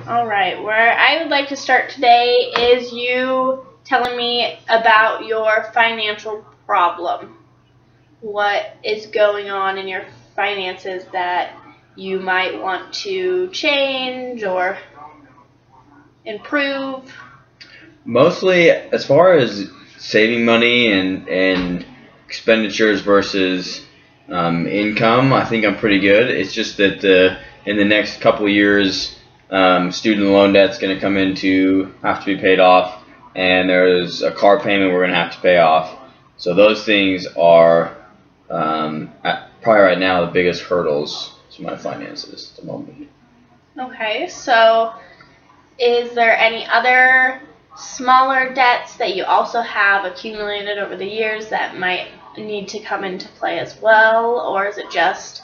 All right, where I would like to start today is you telling me about your financial problem. What is going on in your finances that you might want to change or improve? Mostly, as far as saving money and expenditures versus income, I think I'm pretty good. It's just that in the next couple of years, student loan debt's going to come in to have to be paid off, and there's a car payment we're going to have to pay off. So those things are probably right now the biggest hurdles to my finances at the moment. Okay, so is there any other smaller debts that you also have accumulated over the years that might need to come into play as well, or is it just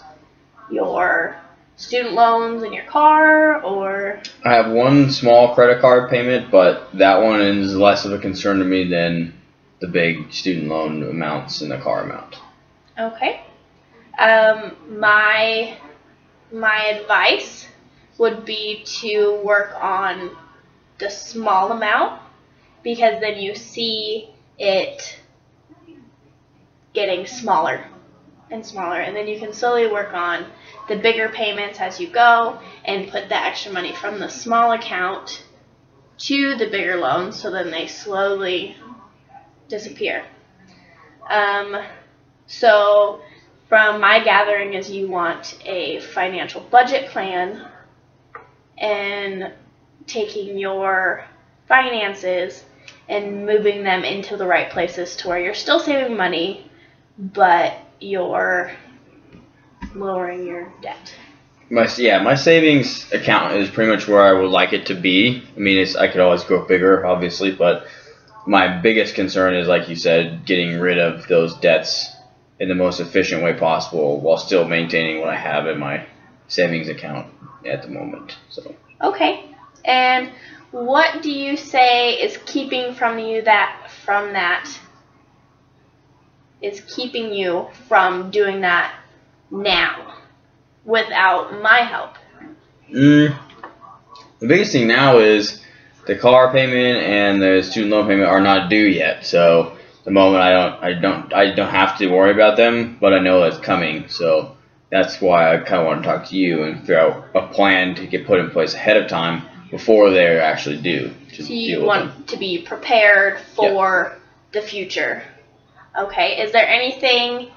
your student loans and your car? Or I have one small credit card payment, but that one is less of a concern to me than the big student loan amounts and the car amount. Okay. My advice would be to work on the small amount, because then you see it getting smaller and smaller, and then you can slowly work on the bigger payments as you go and put the extra money from the small account to the bigger loans, so then they slowly disappear. So from my gathering is you want a financial budget plan and taking your finances and moving them into the right places to where you're still saving money, but you're lowering your debt. My savings account is pretty much where I would like it to be. I mean, I could always go bigger, obviously, but my biggest concern is, like you said, getting rid of those debts in the most efficient way possible while still maintaining what I have in my savings account at the moment. So. Okay. And what do you say is keeping you from doing that now without my help? The biggest thing now is the car payment and the student loan payment are not due yet. So at the moment I don't have to worry about them, but I know it's coming. So that's why I kind of want to talk to you and figure out a plan to get put in place ahead of time before they're actually due. So you want to be prepared for the future. Okay. Is there anything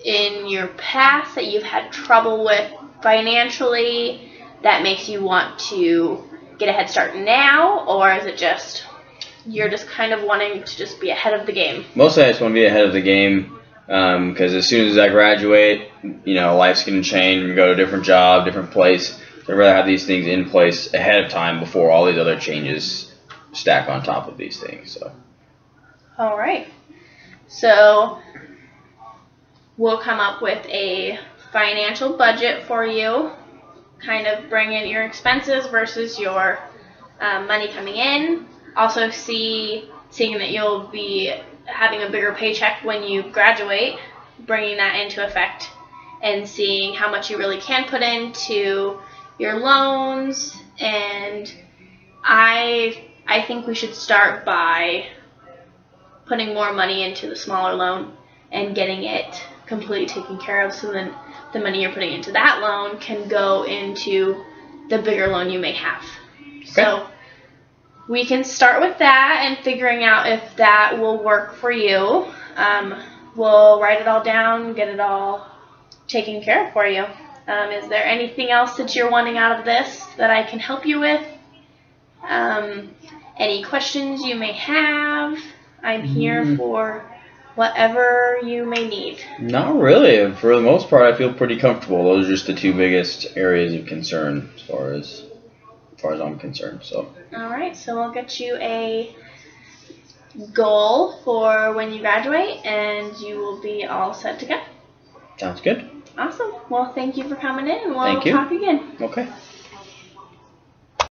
in your past that you've had trouble with financially that makes you want to get a head start now, or is it just you're just kind of wanting to just be ahead of the game? Mostly I just want to be ahead of the game, because as soon as I graduate, life's going to change and go to a different job, different place. I'd rather have these things in place ahead of time before all these other changes stack on top of these things. So. All right. So we'll come up with a financial budget for you, kind of bring in your expenses versus your money coming in. Also seeing that you'll be having a bigger paycheck when you graduate, bringing that into effect and seeing how much you really can put into your loans. And I think we should start by putting more money into the smaller loan and getting it completely taken care of, so then the money you're putting into that loan can go into the bigger loan you may have. Okay. So we can start with that and figuring out if that will work for you. We'll write it all down, get it all taken care of for you. Is there anything else that you're wanting out of this that I can help you with? Any questions you may have? I'm here for whatever you may need. Not really. For the most part, I feel pretty comfortable. Those are just the two biggest areas of concern as far as I'm concerned. So. All right. So we'll get you a goal for when you graduate, and you will be all set to go. Sounds good. Awesome. Well, thank you for coming in, and we'll talk again. Okay.